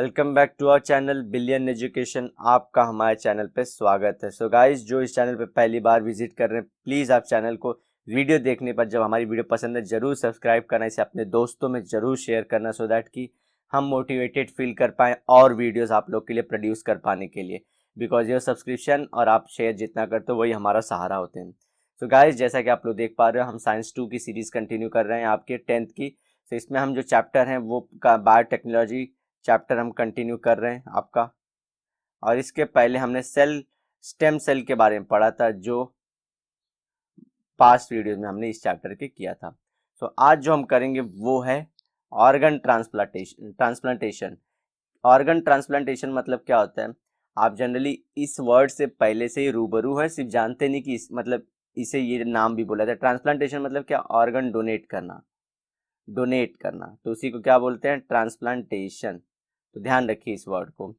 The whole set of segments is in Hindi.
Welcome back to our channel billion education. आपका हमारे चैनल पे स्वागत है। सो गाइस, जो इस चैनल पे पहली बार विजिट कर रहे हैं, प्लीज़ आप चैनल को वीडियो देखने पर जब हमारी वीडियो पसंद है ज़रूर सब्सक्राइब करना, इसे अपने दोस्तों में ज़रूर शेयर करना सो दैट कि हम मोटिवेटेड फील कर पाएँ और वीडियोज़ आप लोग के लिए प्रोड्यूस कर पाने के लिए। बिकॉज योर सब्सक्रिप्शन और आप शेयर जितना करते हो वही हमारा सहारा होते हैं। सो गाइस, जैसा कि आप लोग देख पा रहे हो, हम साइंस 2 की सीरीज़ कंटिन्यू कर रहे हैं आपके 10th की। तो इसमें हम जो चैप्टर हैं वो का बायोटेक्नोलॉजी चैप्टर हम कंटिन्यू कर रहे हैं आपका। और इसके पहले हमने स्टेम सेल के बारे में पढ़ा था, जो पास्ट वीडियो में हमने इस चैप्टर के किया था। तो आज जो हम करेंगे वो है ऑर्गन ट्रांसप्लांटेशन। ऑर्गन ट्रांसप्लांटेशन मतलब क्या होता है? आप जनरली इस वर्ड से पहले से ही रूबरू है, सिर्फ जानते नहीं कि मतलब इसे ये नाम भी बोला था। ट्रांसप्लांटेशन मतलब क्या? ऑर्गन डोनेट करना, तो उसी को क्या बोलते हैं? ट्रांसप्लांटेशन। तो ध्यान रखिए इस वर्ड को।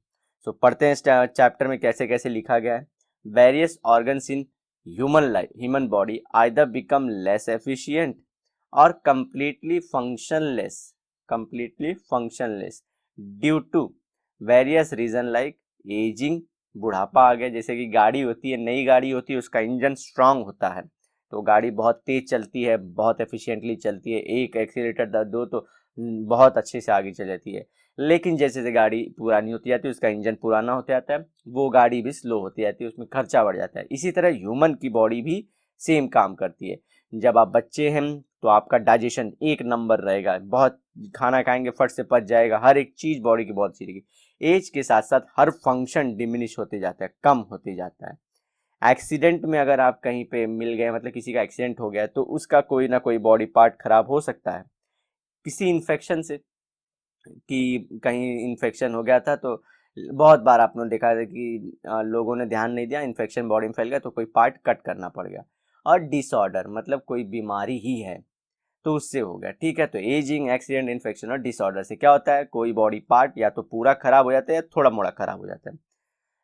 सो पढ़ते हैं चैप्टर में कैसे कैसे लिखा गया है। Various organs in human body either become less efficient और completely functionless due to various reason like ageing. बुढ़ापा आ गया, जैसे कि गाड़ी होती है, नई गाड़ी होती है, उसका इंजन स्ट्रांग होता है तो गाड़ी बहुत तेज चलती है, बहुत एफिशिएंटली चलती है, एक एक्सीलेटर दो तो बहुत अच्छे से आगे चल जाती है। लेकिन जैसे जैसे गाड़ी पुरानी होती जाती है, उसका इंजन पुराना होता जाता है, वो गाड़ी भी स्लो होती जाती है, उसमें खर्चा बढ़ जाता है। इसी तरह ह्यूमन की बॉडी भी सेम काम करती है। जब आप बच्चे हैं तो आपका डाइजेशन एक नंबर रहेगा, बहुत खाना खाएंगे फट से पच जाएगा, हर एक चीज बॉडी की बहुत अच्छी रहेगी। एज के साथ साथ हर फंक्शन डिमिनिश होते जाता है, कम होते जाता है। एक्सीडेंट में अगर आप कहीं पे मिल गए, मतलब किसी का एक्सीडेंट हो गया, तो उसका कोई ना कोई बॉडी पार्ट खराब हो सकता है। किसी इन्फेक्शन से, कि कहीं इन्फेक्शन हो गया था तो बहुत बार आपने देखा है कि लोगों ने ध्यान नहीं दिया, इन्फेक्शन बॉडी में फैल गया तो कोई पार्ट कट करना पड़ गया। और डिसऑर्डर मतलब कोई बीमारी ही है तो उससे हो गया, ठीक है। तो एजिंग, एक्सीडेंट, इन्फेक्शन और डिसऑर्डर से क्या होता है? कोई बॉडी पार्ट या तो पूरा खराब हो जाता है या थोड़ा मोड़ा खराब हो जाता है।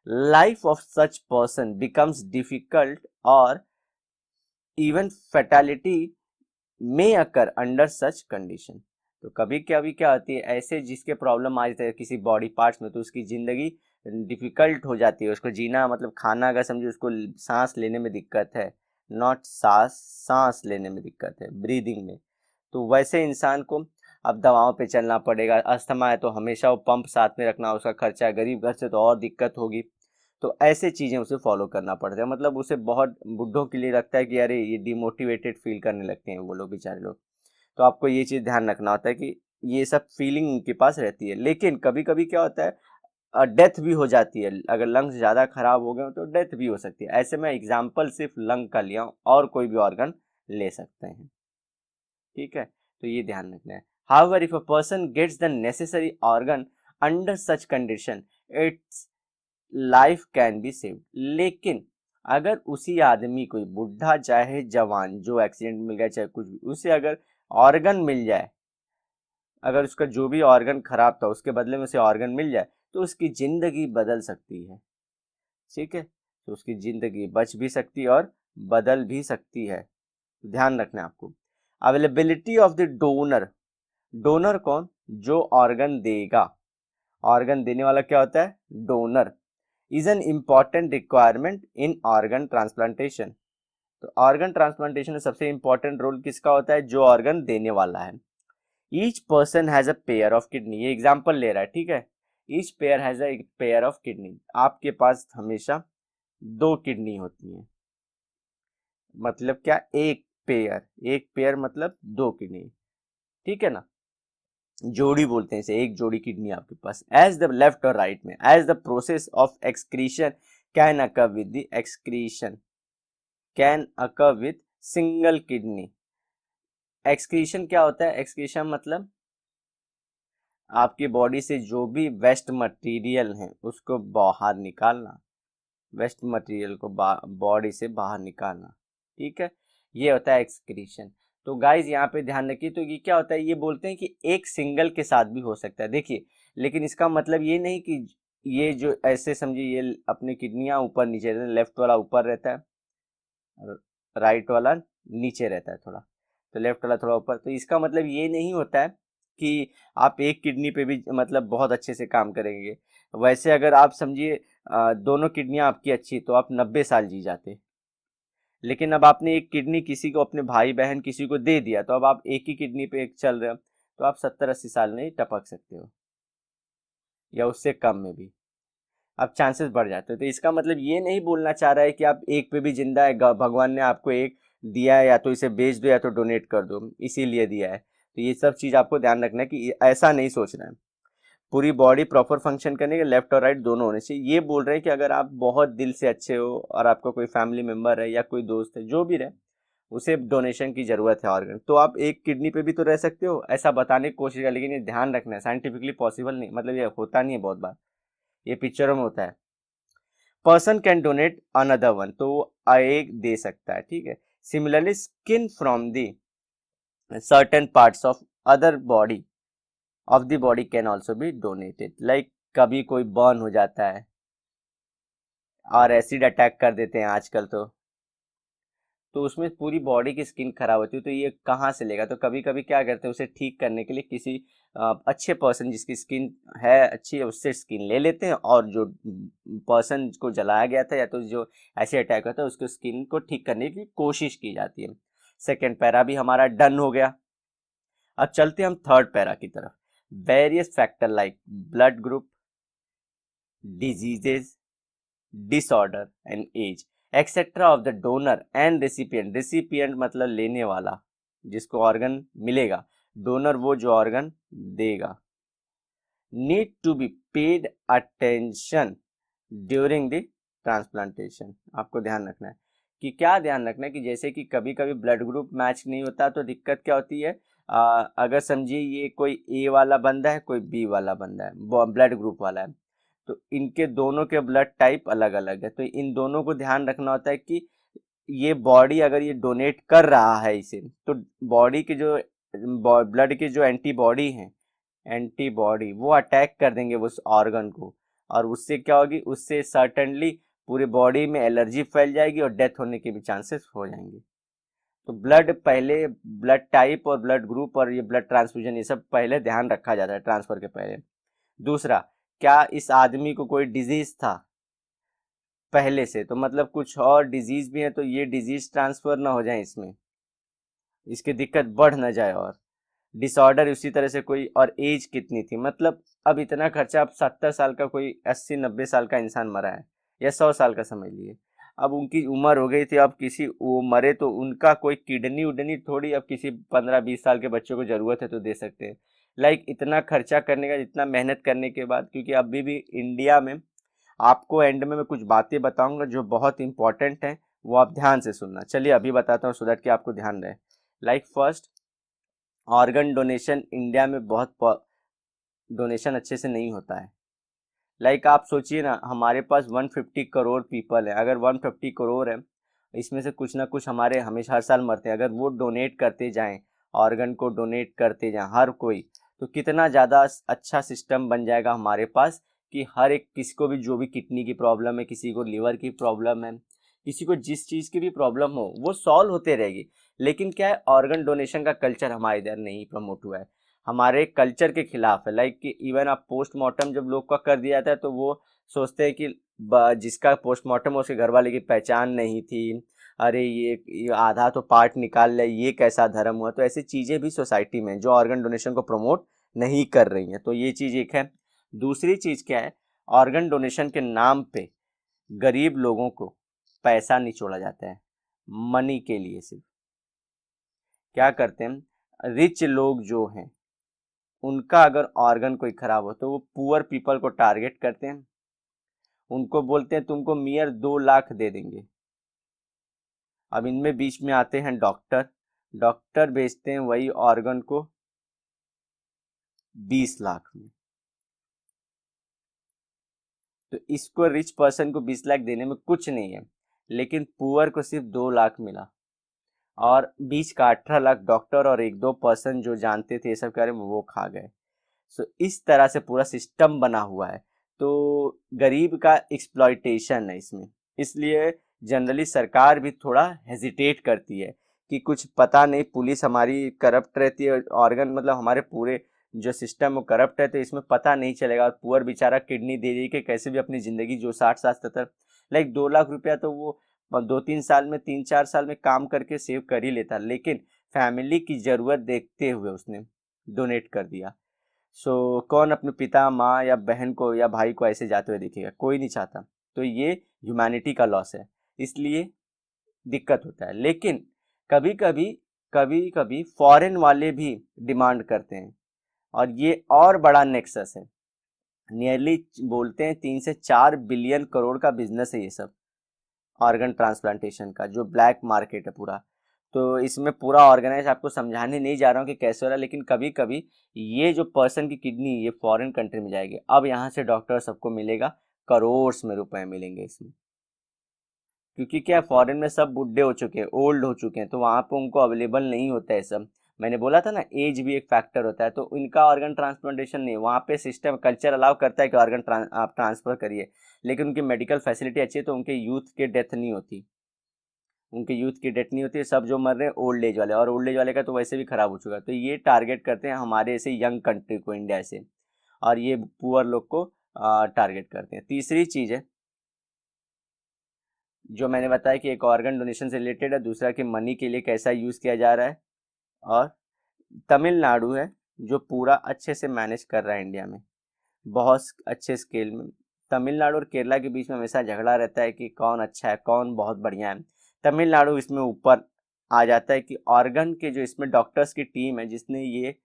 Life of such person becomes difficult और इवन फेटालिटी में अकर अंडर सच कंडीशन। तो कभी कभी क्या होती है, ऐसे जिसके प्रॉब्लम आ जाती है किसी बॉडी पार्ट्स में, तो उसकी जिंदगी डिफिकल्ट हो जाती है, उसको जीना, मतलब खाना अगर समझो, उसको सांस लेने में दिक्कत है, नॉट सांस लेने में दिक्कत है, ब्रीदिंग में। तो वैसे इंसान को अब दवाओं पे चलना पड़ेगा। अस्थमा है तो हमेशा वो पंप साथ में रखना, उसका खर्चा है, गरीब घर से तो और दिक्कत होगी। तो ऐसे चीज़ें उसे फॉलो करना पड़ता है, मतलब उसे बहुत बुढ़ों के लिए लगता है कि अरे ये डिमोटिवेटेड फील करने लगते हैं वो लोग, बेचारे लोग। तो आपको ये चीज़ ध्यान रखना होता है कि ये सब फीलिंग उनके पास रहती है। लेकिन कभी कभी क्या होता है, डेथ भी हो जाती है। अगर लंग्स ज़्यादा खराब हो गए हो तो डेथ भी हो सकती है। ऐसे में एग्जाम्पल सिर्फ लंग का लिया हूँ, और कोई भी ऑर्गन ले सकते हैं, ठीक है। तो ये ध्यान रखना है। However if a person gets the necessary organ under such condition, its life can be saved. लेकिन अगर उसी आदमी को, बुढ़ा चाहे जवान, जो एक्सीडेंट मिल गया चाहे कुछ भी, उसे अगर ऑर्गन मिल जाए, अगर उसका जो भी ऑर्गन खराब था उसके बदले में उसे ऑर्गन मिल जाए, तो उसकी जिंदगी बदल सकती है, ठीक है। तो उसकी जिंदगी बच भी सकती है और बदल भी सकती है। ध्यान रखना है आपको। Availability of the donor. Donor कौन? जो ऑर्गन देगा। ऑर्गन देने वाला क्या होता है? Donor. Is an important requirement in organ transplantation. तो ऑर्गन ट्रांसप्लांटेशन में सबसे इंपॉर्टेंट रोल किसका होता है? जो ऑर्गन देने वाला है। Each person has a pair of kidney, ये एग्जाम्पल ले रहा है, ठीक है। Each pair has a pair of kidney. आपके पास हमेशा दो किडनी होती हैं। मतलब क्या? एक पेयर मतलब दो किडनी, ठीक है ना। जोड़ी बोलते हैं इसे, एक जोड़ी किडनी आपके पास। एज द लेफ्ट और राइट में, as the process of excretion can occur with the excretion can occur with single kidney. Excretion क्या होता है? एक्सक्रीशन मतलब आपकी बॉडी से जो भी वेस्ट मटेरियल है उसको बाहर निकालना, वेस्ट मटेरियल को बॉडी से बाहर निकालना, ठीक है। ये होता है एक्सक्रीशन। तो गाइज यहाँ पे ध्यान रखिए। तो ये क्या होता है? ये बोलते हैं कि एक सिंगल के साथ भी हो सकता है, देखिए। लेकिन इसका मतलब ये नहीं कि ये जो, ऐसे समझिए, ये अपनी किडनियां ऊपर नीचे रहते हैं, लेफ्ट वाला ऊपर रहता है, राइट वाला नीचे रहता है थोड़ा, तो लेफ्ट वाला थोड़ा ऊपर। तो इसका मतलब ये नहीं होता है कि आप एक किडनी पे भी मतलब बहुत अच्छे से काम करेंगे। वैसे अगर आप समझिए दोनों किडनियां आपकी अच्छी तो आप 90 साल जी जाते, लेकिन अब आपने एक किडनी किसी को, अपने भाई बहन किसी को दे दिया, तो अब आप एक ही किडनी पे एक चल रहे हो, तो आप 70-80 साल में ही टपक सकते हो, या उससे कम में भी अब चांसेस बढ़ जाते हैं। तो इसका मतलब ये नहीं बोलना चाह रहा है कि आप एक पे भी जिंदा है, भगवान ने आपको एक दिया है, या तो इसे बेच दो या तो डोनेट कर दो, इसीलिए दिया है। तो ये सब चीज़ आपको ध्यान रखना है कि ऐसा नहीं सोचना है। पूरी बॉडी प्रॉपर फंक्शन करने के लेफ्ट और राइट दोनों होने चाहिए। ये बोल रहे हैं कि अगर आप बहुत दिल से अच्छे हो और आपका कोई फैमिली मेम्बर है या कोई दोस्त है जो भी रहे, उसे डोनेशन की ज़रूरत है ऑर्गन, तो आप एक किडनी पे भी तो रह सकते हो, ऐसा बताने की कोशिश कर। लेकिन ये ध्यान रखना है, साइंटिफिकली पॉसिबल नहीं, मतलब ये होता नहीं है बहुत बार, ये पिक्चरों में होता है। Person can donate another one, तो वो एक दे सकता है, ठीक है। Similarly skin from the certain parts of other body of the body can also be donated. Like कभी कोई बर्न हो जाता है और एसिड अटैक कर देते हैं आजकल, तो उसमें पूरी बॉडी की स्किन खराब होती है, तो ये कहाँ से लेगा। तो कभी कभी क्या करते हैं, उसे ठीक करने के लिए किसी अच्छे पर्सन जिसकी स्किन है अच्छी है उससे स्किन ले लेते हैं, और जो पर्सन को जलाया गया था या तो जो ऐसे अटैक होता है उसको स्किन को ठीक करने की कोशिश की जाती है। सेकेंड पैरा भी हमारा डन हो गया। अब चलते हैं हम थर्ड पैरा की तरफ। Various factor like blood group, diseases, disorder and age etcetera of the donor and recipient. Recipient मतलब लेने वाला, जिसको ऑर्गन मिलेगा, डोनर वो जो ऑर्गन देगा। Need to be paid attention during the transplantation. आपको ध्यान रखना है कि क्या ध्यान रखना है कि जैसे कि कभी कभी ब्लड ग्रुप मैच नहीं होता तो दिक्कत क्या होती है। अगर समझिए ये कोई ए वाला बंदा है, कोई बी वाला बंदा है, ब्लड ग्रुप वाला है, तो इनके दोनों के ब्लड टाइप अलग अलग है, तो इन दोनों को ध्यान रखना होता है कि ये बॉडी अगर ये डोनेट कर रहा है इसे, तो बॉडी के जो ब्लड के जो एंटीबॉडी हैं, एंटीबॉडी वो अटैक कर देंगे उस ऑर्गन को, और उससे क्या होगी, उससे सर्टेनली पूरी बॉडी में एलर्जी फैल जाएगी और डेथ होने के भी चांसेस हो जाएंगे। तो ब्लड पहले, ब्लड टाइप और ब्लड ग्रुप और ये ब्लड ट्रांसफ्यूजन, ये सब पहले ध्यान रखा जाता है ट्रांसफर के पहले। दूसरा, क्या इस आदमी को कोई डिजीज था पहले से, तो मतलब कुछ और डिजीज भी है, तो ये डिजीज ट्रांसफर ना हो जाए इसमें, इसकी दिक्कत बढ़ ना जाए। और डिसऑर्डर उसी तरह से कोई, और एज कितनी थी, मतलब अब इतना खर्चा, अब 70 साल का कोई 80-90 साल का इंसान मरा है, या 100 साल का समझ लिए, अब उनकी उम्र हो गई थी, अब किसी वो मरे तो उनका कोई किडनी उडनी थोड़ी अब किसी 15-20 साल के बच्चों को ज़रूरत है तो दे सकते हैं। लाइक इतना खर्चा करने का, इतना मेहनत करने के बाद, क्योंकि अभी भी इंडिया में, आपको एंड में मैं कुछ बातें बताऊंगा जो बहुत इंपॉर्टेंट हैं, वो आप ध्यान से सुनना। चलिए अभी बताता हूँ सो दैट कि आपको ध्यान रहे। Like first, organ donation India में बहुत डोनेशन अच्छे से नहीं होता है। लाइक आप सोचिए ना, हमारे पास 150 करोड़ पीपल है, अगर 150 करोड़ है, इसमें से कुछ ना कुछ हमारे हमेशा हर साल मरते हैं, अगर वो डोनेट करते जाएं, ऑर्गन को डोनेट करते जाएं हर कोई, तो कितना ज़्यादा अच्छा सिस्टम बन जाएगा हमारे पास, कि हर एक, किसी को भी जो भी किडनी की प्रॉब्लम है, किसी को लीवर की प्रॉब्लम है, किसी को जिस चीज़ की भी प्रॉब्लम हो वो सॉल्व होते रहेगी। लेकिन क्या है, ऑर्गन डोनेशन का कल्चर हमारे इधर नहीं प्रमोट हुआ है, हमारे कल्चर के खिलाफ है। लाइक कि इवन आप पोस्टमार्टम जब लोग का कर दिया जाता है तो वो सोचते हैं कि जिसका पोस्टमार्टम उसके घर वाले की पहचान नहीं थी, अरे ये आधा तो पार्ट निकाल ले, ये कैसा धर्म हुआ। तो ऐसी चीज़ें भी सोसाइटी में जो ऑर्गन डोनेशन को प्रमोट नहीं कर रही हैं, तो ये चीज़ एक है। दूसरी चीज़ क्या है, ऑर्गन डोनेशन के नाम पे गरीब लोगों को पैसा निचोड़ा जाता है, मनी के लिए सिर्फ। क्या करते हैं, रिच लोग जो हैं उनका अगर ऑर्गन कोई खराब हो तो वो पुअर पीपल को टारगेट करते हैं, उनको बोलते हैं तुमको मियर 2 लाख दे देंगे। अब इनमें बीच में आते हैं डॉक्टर, डॉक्टर बेचते हैं वही ऑर्गन को 20 लाख में। तो इसको रिच पर्सन को 20 लाख देने में कुछ नहीं है, लेकिन पुअर को सिर्फ 2 लाख मिला, और बीच का 18 लाख डॉक्टर और 1-2 पर्सन जो जानते थे ये सब करे वो खा गए। सो इस तरह से पूरा सिस्टम बना हुआ है, तो गरीब का एक्सप्लॉइटेशन है इसमें। इसलिए जनरली सरकार भी थोड़ा हेजिटेट करती है कि कुछ पता नहीं, पुलिस हमारी करप्ट रहती है, ऑर्गन मतलब हमारे पूरे जो सिस्टम वो करप्ट है, तो इसमें पता नहीं चलेगा। और पुअर बेचारा किडनी दे दे के कैसे भी अपनी ज़िंदगी जो 60-70 लाइक 2 लाख रुपया तो वो 2-3 साल में 3-4 साल में काम करके सेव कर ही लेता, लेकिन फैमिली की ज़रूरत देखते हुए उसने डोनेट कर दिया। सो कौन अपने पिता माँ या बहन को या भाई को ऐसे जाते हुए देखेगा, कोई नहीं चाहता। तो ये ह्यूमैनिटी का लॉस है, इसलिए दिक्कत होता है। लेकिन कभी कभी फॉरेन वाले भी डिमांड करते हैं, और ये और बड़ा नेक्सस है। नियरली बोलते हैं 3 से 4 बिलियन करोड़ का बिजनेस है ये सब, ऑर्गन ट्रांसप्लांटेशन का, जो ब्लैक मार्केट है पूरा। तो इसमें पूरा ऑर्गेनाइज आपको समझाने नहीं जा रहा हूँ कि कैसे हो रहा है, लेकिन कभी कभी ये जो पर्सन की किडनी ये फॉरेन कंट्री में जाएगी, अब यहाँ से डॉक्टर सबको मिलेगा, करोड़ में रुपए मिलेंगे इसमें। क्योंकि क्या, फॉरेन में सब बुढ़े हो चुके हैं, ओल्ड हो चुके हैं, तो वहाँ पे उनको अवेलेबल नहीं होता है सब। मैंने बोला था ना, एज भी एक फैक्टर होता है, तो इनका ऑर्गन ट्रांसप्लांटेशन नहीं, वहाँ पे सिस्टम कल्चर अलाउ करता है कि ऑर्गन आप ट्रांसफर करिए, लेकिन उनकी मेडिकल फैसिलिटी अच्छी है, तो उनके यूथ की डेथ नहीं होती, सब जो मर रहे हैं ओल्ड एज वाले, और ओल्ड एज वाले का तो वैसे भी खराब हो चुका है। तो ये टारगेट करते हैं हमारे ऐसे यंग कंट्री को, इंडिया से, और ये पुअर लोग को टारगेट करते हैं। तीसरी चीज़ है जो मैंने बताया कि एक ऑर्गन डोनेशन से रिलेटेड है, दूसरा कि मनी के लिए कैसा यूज़ किया जा रहा है, और तमिलनाडु है जो पूरा अच्छे से मैनेज कर रहा है इंडिया में, बहुत अच्छे स्केल में। तमिलनाडु और केरला के बीच में हमेशा झगड़ा रहता है कि कौन अच्छा है, कौन बहुत बढ़िया है। तमिलनाडु इसमें ऊपर आ जाता है कि ऑर्गन के जो इसमें डॉक्टर्स की टीम है, जिसने ये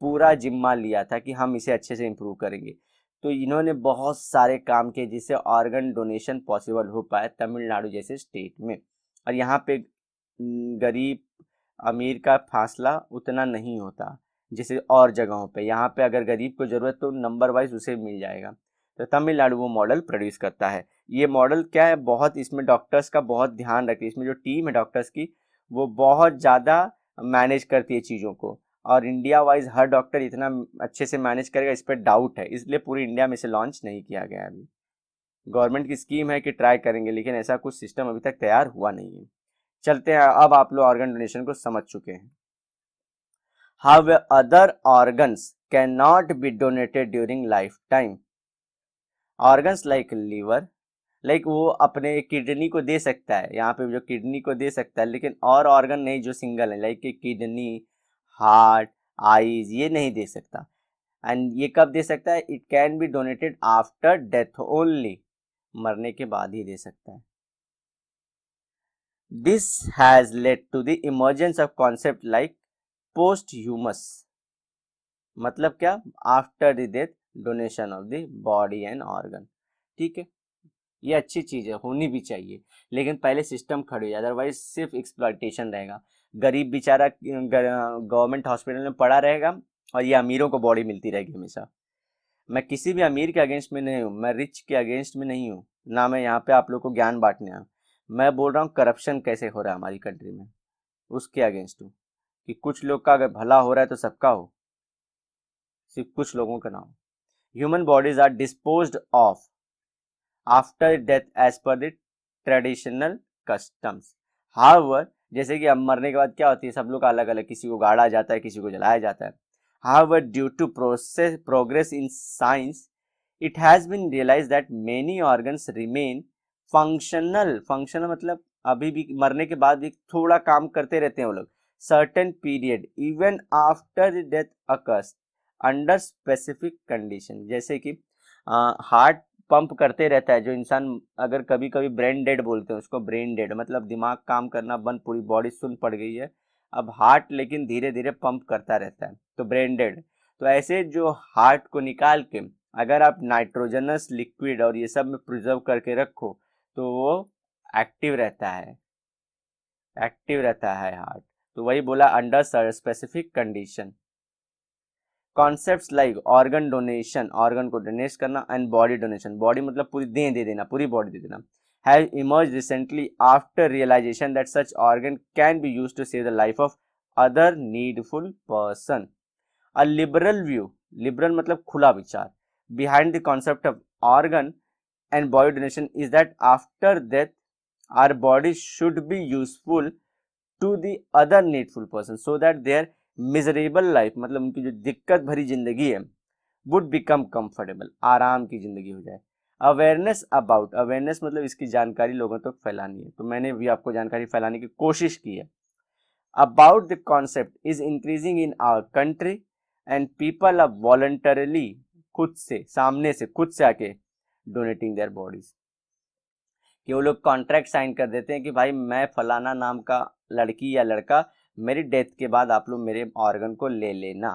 पूरा जिम्मा लिया था कि हम इसे अच्छे से इम्प्रूव करेंगे, तो इन्होंने बहुत सारे काम किए जिससे ऑर्गन डोनेशन पॉसिबल हो पाए तमिलनाडु जैसे स्टेट में। और यहाँ पे गरीब अमीर का फासला उतना नहीं होता जैसे और जगहों पे। यहाँ पे अगर गरीब को ज़रूरत तो नंबर वाइज उसे मिल जाएगा। तो तमिलनाडु वो मॉडल प्रोड्यूस करता है। ये मॉडल क्या है, बहुत इसमें डॉक्टर्स का बहुत ध्यान रखती है, इसमें जो टीम है डॉक्टर्स की वो बहुत ज़्यादा मैनेज करती है चीज़ों को, और इंडिया वाइज हर डॉक्टर इतना अच्छे से मैनेज करेगा इस पर डाउट है, इसलिए पूरी इंडिया में से लॉन्च नहीं किया गया अभी। गवर्नमेंट की स्कीम है कि ट्राई करेंगे, लेकिन ऐसा कुछ सिस्टम अभी तक तैयार हुआ नहीं है। चलते हैं, अब आप लोग ऑर्गन डोनेशन को समझ चुके हैं। How other organs can not be donated during life time. Organs like liver, like वो अपने किडनी को दे सकता है, यहाँ पे जो किडनी को दे सकता है, लेकिन और ऑर्गन नहीं जो सिंगल है, लाइक किडनी, हार्ट, आईज, ये नहीं दे सकता। एंड ये कब दे सकता है, it can be donated after death only, मरने के बाद ही दे सकता है। This has led to the emergence of concept like posthumous, मतलब क्या, after the death donation of the body and organ. ठीक है, ये अच्छी चीज़ है, होनी भी चाहिए, लेकिन पहले सिस्टम खड़ी हो जाए, अदरवाइज सिर्फ एक्सप्लॉइटेशन रहेगा। गरीब बेचारा गवर्नमेंट हॉस्पिटल में पड़ा रहेगा, और ये अमीरों को बॉडी मिलती रहेगी हमेशा। मैं किसी भी अमीर के अगेंस्ट में नहीं हूँ, मैं रिच के अगेंस्ट में नहीं हूँ, ना मैं यहाँ पे आप लोग को ज्ञान बांटने आया हूँ। मैं बोल रहा हूँ करप्शन कैसे हो रहा है हमारी कंट्री में, उसके अगेंस्ट हूँ, कि कुछ लोग का अगर भला हो रहा है तो सबका हो, सिर्फ कुछ लोगों का ना हो। Human bodies are disposed of after death as per the traditional customs. However, जैसे कि अब मरने के बाद क्या होती है, सब लोग अलग अलग, किसी को गाड़ा जाता है, किसी को जलाया जाता है। However, due to progress in science, it has been realise that many organs remain functional. Functional मतलब अभी भी मरने के बाद भी थोड़ा काम करते रहते हैं वो लोग, certain period even after the death occurs under specific condition. जैसे कि हार्ट पंप करते रहता है जो इंसान, अगर कभी कभी ब्रेन डेड बोलते हैं उसको, ब्रेन डेड मतलब दिमाग काम करना बंद, पूरी बॉडी सुन पड़ गई है, अब हार्ट लेकिन धीरे धीरे पंप करता रहता है, तो ब्रेन डेड। तो ऐसे जो हार्ट को निकाल के अगर आप नाइट्रोजनस लिक्विड और ये सब में प्रिजर्व करके रखो, तो वो एक्टिव रहता है, हार्ट। तो वही बोला, under specific condition. Concepts like organ donation, organ को डोनेट करना, एंड बॉडी डोनेशन, बॉडी मतलब पूरी देह दे देना, पूरी बॉडी दे देना, have emerge recently after realisation that such organ can be used to save the life of other needful person. A liberal view, liberal मतलब खुला विचार, behind the concept of organ and body donation is that after death our body should be useful to the other needful person so that their miserable life मतलब उनकी जो दिक्कत भरी जिंदगी है वुड बिकम कंफर्टेबल, आराम की जिंदगी हो जाए। अवेयरनेस अबाउट, अवेयरनेस मतलब इसकी जानकारी लोगों तक फैलानी है, तो मैंने भी आपको जानकारी फैलाने की कोशिश की है। About the concept is increasing in our country and people are voluntarily, खुद से सामने से खुद से आके डोनेटिंग देयर बॉडीज, कि वो लोग कॉन्ट्रैक्ट साइन कर देते हैं कि भाई मैं फलाना नाम का लड़की या लड़का, मेरी डेथ के बाद आप लोग मेरे ऑर्गन को ले लेना,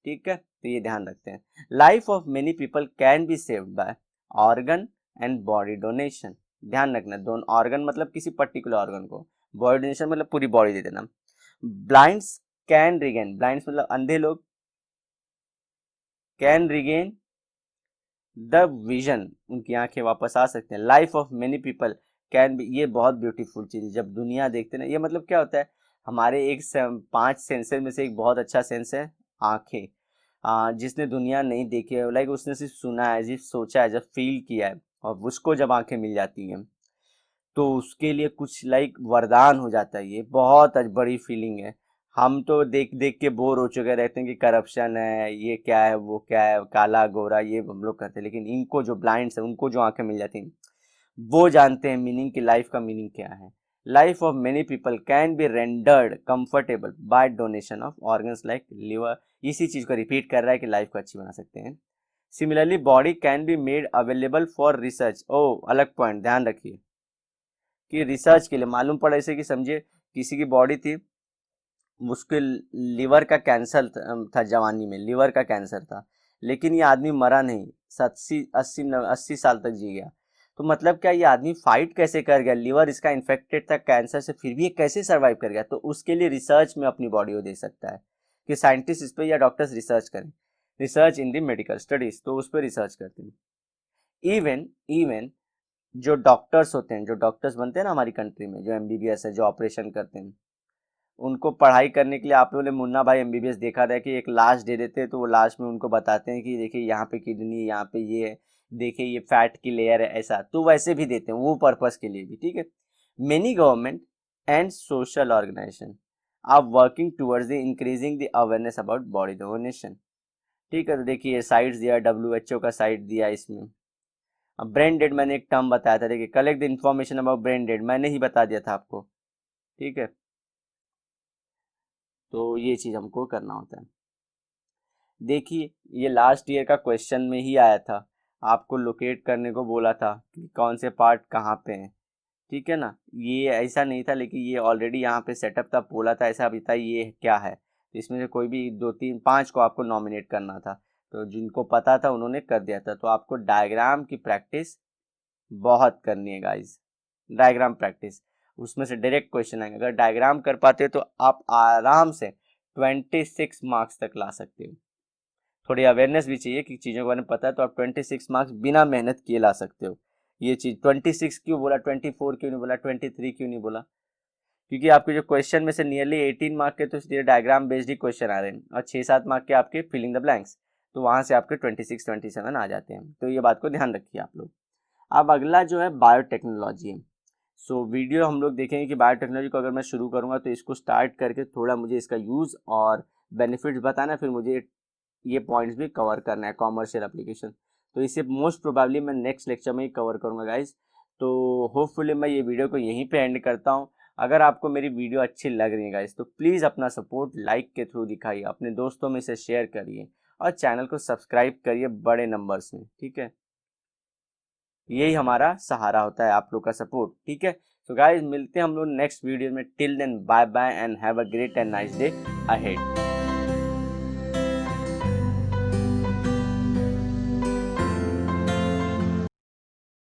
ठीक है। तो ये ध्यान रखते हैं। Life of many people can be saved by organ and body donation, ध्यान रखना, दोनों ऑर्गन मतलब किसी पर्टिकुलर ऑर्गन को, बॉडी डोनेशन मतलब पूरी बॉडी दे देना। ब्लाइंड्स कैन रिगेन, ब्लाइंड्स मतलब अंधे लोग, कैन रिगेन द विजन, उनकी आंखें वापस आ सकते हैं। Life of many people can B, ये बहुत ब्यूटीफुल चीज है जब दुनिया देखते ना, ये मतलब क्या होता है, हमारे एक 5 सेंसर में से एक बहुत अच्छा सेंस है आंखें। जिसने दुनिया नहीं देखी है, लाइक उसने सिर्फ सुना है, सिर्फ सोचा है, जब फील किया है और उसको जब आंखें मिल जाती हैं तो उसके लिए कुछ लाइक वरदान हो जाता है। ये बहुत बड़ी फीलिंग है। हम तो देख देख के बोर हो चुके रहते हैं कि करप्शन है, ये क्या है, वो क्या है, काला गोरा, ये हम लोग करते हैं, लेकिन इनको जो ब्लाइंड्स है, उनको जो आंखें मिल जाती हैं, वो जानते हैं मीनिंग की, लाइफ का मीनिंग क्या है। Life of many people can be rendered comfortable by donation of organs like liver, इसी चीज को रिपीट कर रहा है कि लाइफ को अच्छी बना सकते हैं। Similarly body can be made available for research, ओ अलग पॉइंट ध्यान रखिए कि रिसर्च के लिए मालूम पड़ा, ऐसे कि समझिए किसी की बॉडी थी, उसके लीवर का कैंसर था जवानी में, लीवर का कैंसर था, लेकिन ये आदमी मरा नहीं, 80 साल तक जी गया। तो मतलब क्या, ये आदमी फाइट कैसे कर गया, लीवर इसका इन्फेक्टेड था कैंसर से, फिर भी ये कैसे सर्वाइव कर गया। तो उसके लिए रिसर्च में अपनी बॉडी को दे सकता है कि साइंटिस्ट इस पर या डॉक्टर्स रिसर्च करें, रिसर्च इन दी मेडिकल स्टडीज, तो उस पर रिसर्च करते हैं। इवन इवन जो डॉक्टर्स होते हैं, जो डॉक्टर्स बनते हैं ना हमारी कंट्री में, जो एमबीबीएस है, जो ऑपरेशन करते हैं, उनको पढ़ाई करने के लिए आप लोगों ने मुन्ना भाई एमबीबीएस देखा था कि एक लाश दे देते हैं, तो वो लाश में उनको बताते हैं कि देखिए यहाँ पे किडनी, यहाँ पे ये है, देखिए ये फैट की लेयर है, ऐसा तो वैसे भी देते हैं वो पर्पस के लिए भी, ठीक है। Many government and social organisation are working towards the increasing the awareness about body donation, ठीक है। तो देखिए साइट्स दिया, WHO का साइट दिया इसमें। अब ब्रेन डेड मैंने एक टर्म बताया था, देखिए collect the information about brain dead, मैंने ही बता दिया था आपको, ठीक है। तो ये चीज हमको करना होता है। देखिए ये लास्ट ईयर का क्वेश्चन में ही आया था, आपको लोकेट करने को बोला था कि कौन से पार्ट कहाँ पे हैं, ठीक है ना। ये ऐसा नहीं था, लेकिन ये ऑलरेडी यहाँ पे सेटअप था, बोला था ऐसा अभी था, ये क्या है, तो इसमें से कोई भी 2 3 5 को आपको नॉमिनेट करना था, तो जिनको पता था उन्होंने कर दिया था। तो आपको डायग्राम की प्रैक्टिस बहुत करनी है गाइस, डायग्राम प्रैक्टिस, उसमें से डायरेक्ट क्वेश्चन आएंगे। अगर डायग्राम कर पाते हो तो आप आराम से 26 मार्क्स तक ला सकते हो। थोड़ी अवेयरनेस भी चाहिए कि चीज़ों के बारे में पता है, तो आप 26 मार्क्स बिना मेहनत किए ला सकते हो। ये चीज़ 26 क्यों बोला, 24 क्यों नहीं बोला, 23 क्यों नहीं बोला, क्योंकि आपके जो क्वेश्चन में से नियरली 18 मार्क के तो सीधे डायग्राम बेस्ड ही क्वेश्चन आ रहे हैं, और 6-7 मार्क के आपके फिलिंग द ब्लैंक्स, तो वहाँ से आपके 26-27 आ जाते हैं। तो ये बात को ध्यान रखिए आप लोग। अब अगला जो है बायोटेक्नोलॉजी है। सो वीडियो हम लोग देखेंगे कि बायोटेक्नोलॉजी को अगर मैं शुरू करूँगा तो इसको स्टार्ट करके थोड़ा मुझे इसका यूज़ और बेनिफिट्स बताना, फिर मुझे ये पॉइंट्स भी कवर करना है, कॉमर्शियल एप्लीकेशन। तो इसे मोस्ट प्रोबेबली मैं नेक्स्ट लेक्चर में ही कवर करूँगा गाइज। तो होपफुली मैं ये वीडियो को यहीं पे एंड करता हूँ। अगर आपको मेरी वीडियो अच्छी लग रही है गाइज, तो प्लीज़ अपना सपोर्ट लाइक के थ्रू दिखाइए, अपने दोस्तों में इसे शेयर करिए और चैनल को सब्सक्राइब करिए बड़े नंबर्स में, ठीक है। यही हमारा सहारा होता है, आप लोग का सपोर्ट, ठीक है। तो गाइज मिलते हैं हम लोग नेक्स्ट वीडियो में, till then bye bye and have a great and nice day ahead.